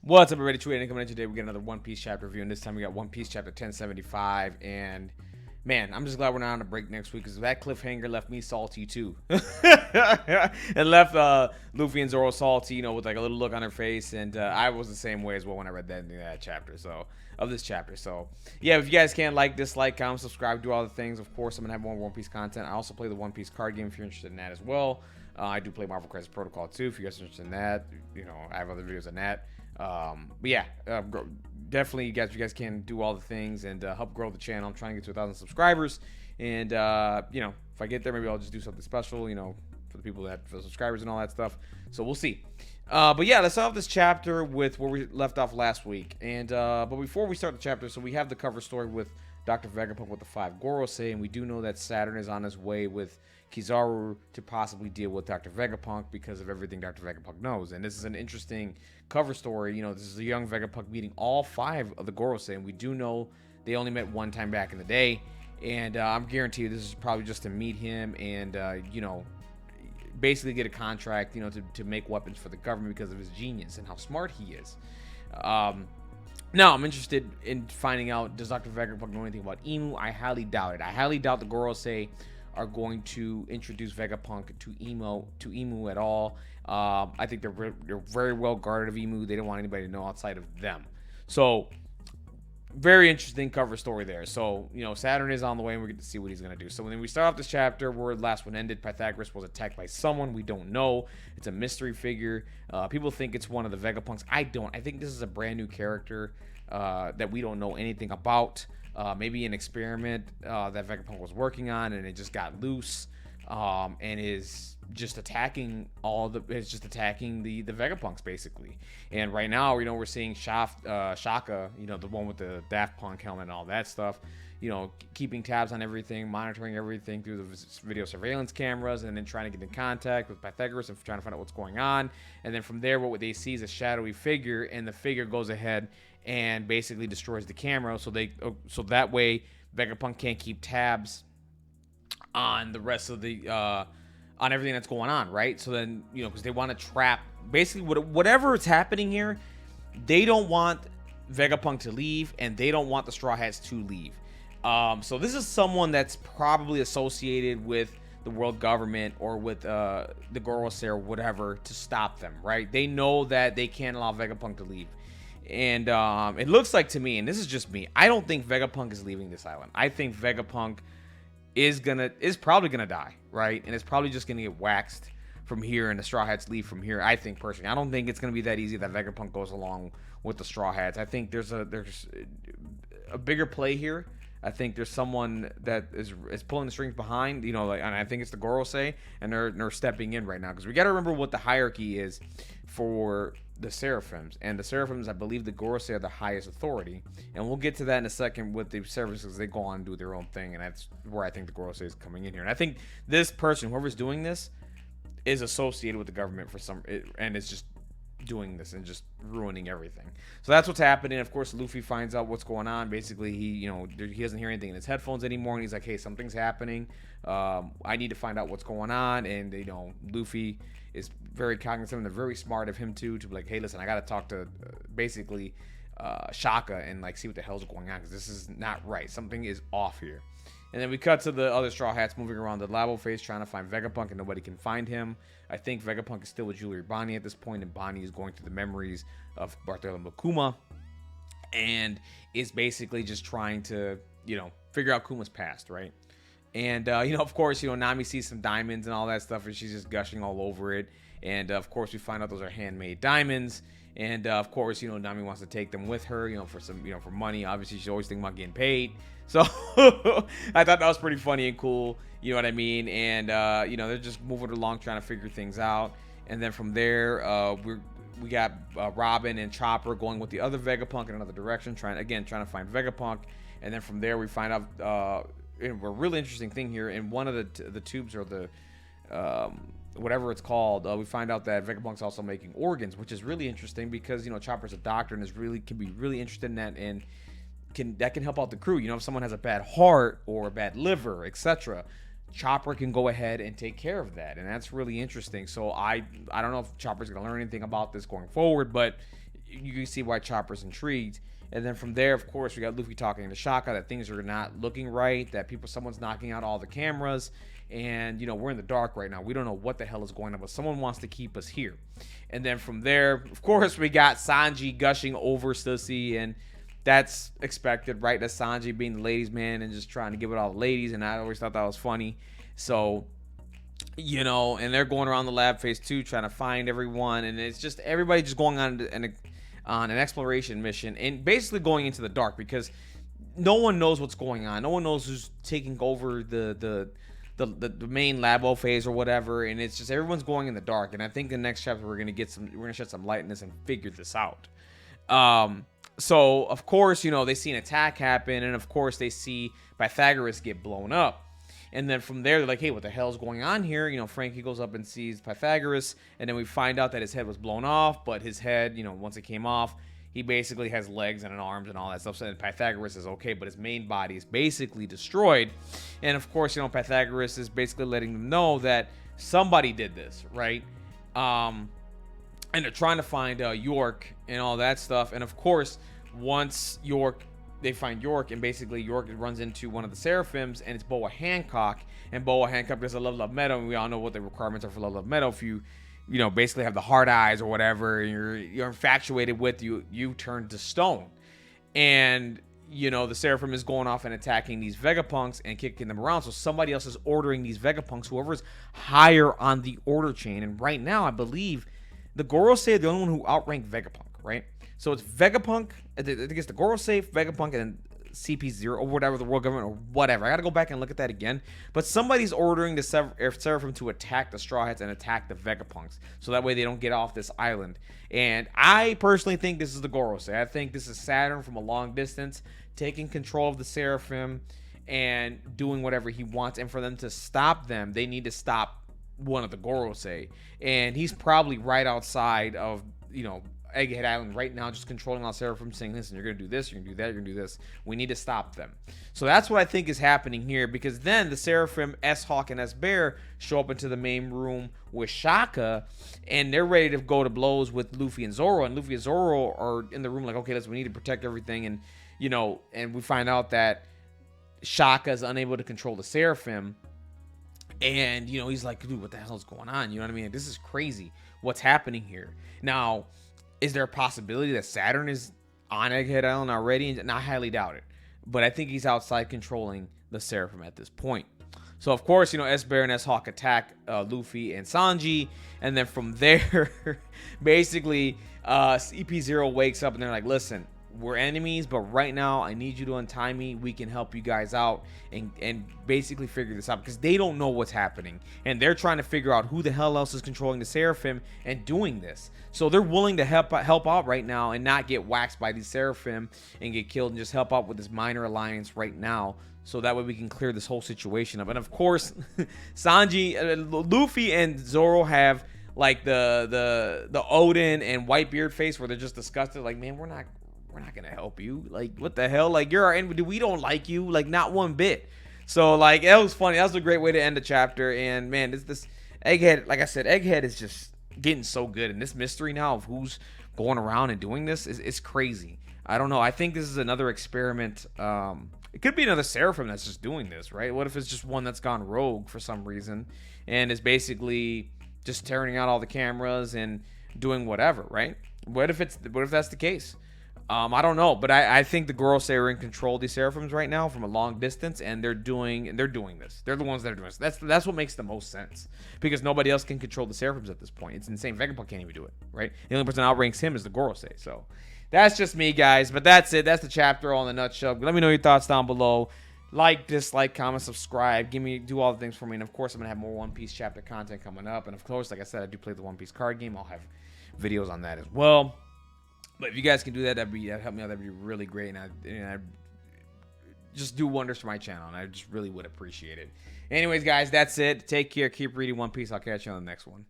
What's up, everybody? Tweeting coming in today. We got another One Piece chapter review, and this time we got One Piece chapter 1075. And man, I'm just glad we're not on a break next week because that cliffhanger left me salty too. It left Luffy and Zoro salty, with like a little look on their face, and I was the same way as well when I read that in that chapter. Of this chapter. So yeah, if you guys can like, dislike, comment, subscribe, do all the things. Of course, I'm gonna have more One Piece content. I also play the One Piece card game if you're interested in that as well. I do play Marvel Crisis Protocol too. If you guys are interested in that, I have other videos on that. But yeah, definitely, if you guys can do all the things and help grow the channel. I'm trying to get to 1,000 subscribers, and if I get there, maybe I'll just do something special, for the people for the subscribers and all that stuff. So we'll see. But yeah, let's start off this chapter with where we left off last week. And but before we start the chapter, so we have the cover story with Dr. Vegapunk with the 5 Gorosei, and we do know that Saturn is on his way with Kizaru to possibly deal with Dr. Vegapunk because of everything Dr. Vegapunk knows. And this is an interesting cover story. This is a young Vegapunk meeting all 5 of the Gorosei, and we do know they only met one time back in the day. And I'm guaranteed you this is probably just to meet him and, basically get a contract, to make weapons for the government because of his genius and how smart he is. Now, I'm interested in finding out, does Dr. Vegapunk know anything about Imu? I highly doubt it. I highly doubt the Gorosei are going to introduce Vegapunk to Imu at all. I think they're very well guarded of Imu. They don't want anybody to know outside of them. So, very interesting cover story there. So, Saturn is on the way, and we get to see what he's going to do. So, when we start off this chapter, where the last one ended, Pythagoras was attacked by someone. We don't know. It's a mystery figure. People think it's one of the Vegapunks. I don't. I think this is a brand new character that we don't know anything about. Maybe an experiment that Vegapunk was working on, and it just got loose, and is just attacking the Vegapunks basically. And right now, we're seeing Shaka, the one with the Daft Punk helmet and all that stuff, keeping tabs on everything, monitoring everything through the video surveillance cameras, and then trying to get in contact with Pythagoras and trying to find out what's going on. And then from there, what they see is a shadowy figure, and the figure goes ahead and basically destroys the camera, so that way Vegapunk can't keep tabs on the rest of the on everything that's going on, right? So then, because they want to trap basically whatever is happening here. They don't want Vegapunk to leave, and they don't want the Straw Hats to leave. So this is someone that's probably associated with the world government or with the Gorosei or whatever to stop them, right? They know that they can't allow Vegapunk to leave. And it looks like to me, and this is just me, I don't think Vegapunk is leaving this island. I think Vegapunk is probably gonna die, right? And it's probably just gonna get waxed from here, and the Straw Hats leave from here. I think personally, I don't think it's gonna be that easy that Vegapunk goes along with the Straw Hats. I think there's a bigger play here. I think there's someone that is pulling the strings behind, and I think it's the Gorosei, and they're stepping in right now, because we got to remember what the hierarchy is for the Seraphims. And the Seraphims, I believe the Gorosei are the highest authority, and we'll get to that in a second with the Seraphims, because they go on and do their own thing, and that's where I think the Gorosei is coming in here. And I think this person, whoever's doing this, is associated with the government and it's just doing this and just ruining everything. So that's what's happening. Of course, Luffy finds out what's going on. Basically, he doesn't hear anything in his headphones anymore, and he's like, hey, something's happening. I need to find out what's going on. And Luffy is very cognizant, and they're very smart of him too, to be like, hey, listen, I gotta talk to basically Shaka and see what the hell's going on, because this is not right. Something is off here. And then we cut to the other Straw Hats moving around the labo face, trying to find Vegapunk, and nobody can find him. I think Vegapunk is still with Julie Bonnie at this point, and Bonnie is going through the memories of Bartholomew Kuma, and is basically just trying to, figure out Kuma's past, right? And, of course, Nami sees some diamonds and all that stuff, and she's just gushing all over it. And, of course, we find out those are handmade diamonds. And, of course, Nami wants to take them with her, for some, for money. Obviously, she's always thinking about getting paid. So I thought that was pretty funny and cool. You know what I mean? And, they're just moving along, trying to figure things out. And then from there, we got Robin and Chopper going with the other Vegapunk in another direction, trying to find Vegapunk. And then from there, we find out a really interesting thing here. In one of the tubes, or the whatever it's called, we find out that Vegapunk's also making organs, which is really interesting because Chopper's a doctor and can be really interested in that, and that can help out the crew. If someone has a bad heart or a bad liver, etc., Chopper can go ahead and take care of that, and that's really interesting. So I don't know if Chopper's gonna learn anything about this going forward, but you can see why Chopper's intrigued. And then from there, of course, we got Luffy talking to Shaka that things are not looking right, that someone's knocking out all the cameras, and we're in the dark right now. We don't know what the hell is going on, but someone wants to keep us here. And then from there, of course, we got Sanji gushing over Sussy, and that's expected, right? That's Sanji being the ladies' man and just trying to give it all the ladies, and I always thought that was funny. So, and they're going around the lab phase 2 trying to find everyone, and it's just everybody just going on an exploration mission and basically going into the dark because no one knows what's going on. No one knows who's taking over the main labo phase or whatever, and it's just everyone's going in the dark. And I think the next chapter we're gonna shed some light in this and figure this out. So of course, they see an attack happen, and of course they see Pythagoras get blown up. And then from there, they're like, hey, what the hell is going on here? Frankie goes up and sees Pythagoras, and then we find out that his head was blown off, but his head, once it came off, he basically has legs and arms and all that stuff. So Pythagoras is okay, but his main body is basically destroyed. And of course, Pythagoras is basically letting them know that somebody did this, right? And they're trying to find York and all that stuff. And of course, once they find York, and basically York runs into one of the Seraphims, and it's Boa Hancock. And Boa Hancock is a level of metal, and we all know what the requirements are for level of metal. If you basically have the hard eyes or whatever, and you're infatuated with, you turn to stone. And the Seraphim is going off and attacking these Vegapunks and kicking them around. So somebody else is ordering these Vegapunks, whoever's higher on the order chain. And right now, I believe the Gorosei are the only one who outranked Vegapunk, right? So it's Vegapunk, I think it's the Gorosei, Vegapunk, and then CP0 or whatever, the world government or whatever. I gotta go back and look at that again. But somebody's ordering the Seraphim to attack the Straw Hats and attack the Vegapunks, so that way they don't get off this island. And I personally think this is the Gorosei. I think this is Saturn from a long distance taking control of the Seraphim and doing whatever he wants. And for them to stop them, they need to stop one of the Gorosei. And he's probably right outside of Egghead Island right now, just controlling all Seraphim, saying, listen, you're going to do this, you're going to do that, you're going to do this. We need to stop them. So that's what I think is happening here, because then the Seraphim, S-Hawk, and S-Bear show up into the main room with Shaka, and they're ready to go to blows with Luffy and Zoro. And Luffy and Zoro are in the room like, okay, we need to protect everything. And, and we find out that Shaka is unable to control the Seraphim. And, he's like, dude, what the hell is going on? You know what I mean? This is crazy. What's happening here? Now, is there a possibility that Saturn is on Egghead Island already? And I highly doubt it. But I think he's outside controlling the Seraphim at this point. So, of course, S-Bear and S-Hawk attack Luffy and Sanji. And then from there, basically, CP0 wakes up and they're like, listen, we're enemies, but right now I need you to untie me. We can help you guys out and basically figure this out, because they don't know what's happening, and they're trying to figure out who the hell else is controlling the Seraphim and doing this. So they're willing to help out right now and not get waxed by these Seraphim and get killed, and just help out with this minor alliance right now, so that way we can clear this whole situation up. And of course, Luffy and Zoro have like the Odin and Whitebeard face, where they're just disgusted, like, man, we're not gonna help you. Like, what the hell? Like, you're our enemy. We don't like you. Like, not one bit. So, like, that was funny. That was a great way to end the chapter. And man, this Egghead, like I said, Egghead is just getting so good. And this mystery now of who's going around and doing this is crazy. I don't know. I think this is another experiment. It could be another Seraphim that's just doing this, right? What if it's just one that's gone rogue for some reason and is basically just tearing out all the cameras and doing whatever, right? What if that's the case? I don't know, but I think the Gorosei are in control of these Seraphims right now from a long distance, and they're doing this. They're the ones that are doing this. That's what makes the most sense, because nobody else can control the Seraphims at this point. It's insane. Vegapunk can't even do it, right? The only person that outranks him is the Gorosei. So that's just me, guys. But that's it. That's the chapter all in a nutshell. Let me know your thoughts down below. Like, dislike, comment, subscribe. Do all the things for me. And of course, I'm gonna have more One Piece chapter content coming up. And of course, like I said, I do play the One Piece card game. I'll have videos on that as well. But if you guys can do that, that'd help me out. That'd be really great, and I'd just do wonders for my channel, and I just really would appreciate it. Anyways, guys, that's it. Take care. Keep reading One Piece. I'll catch you on the next one.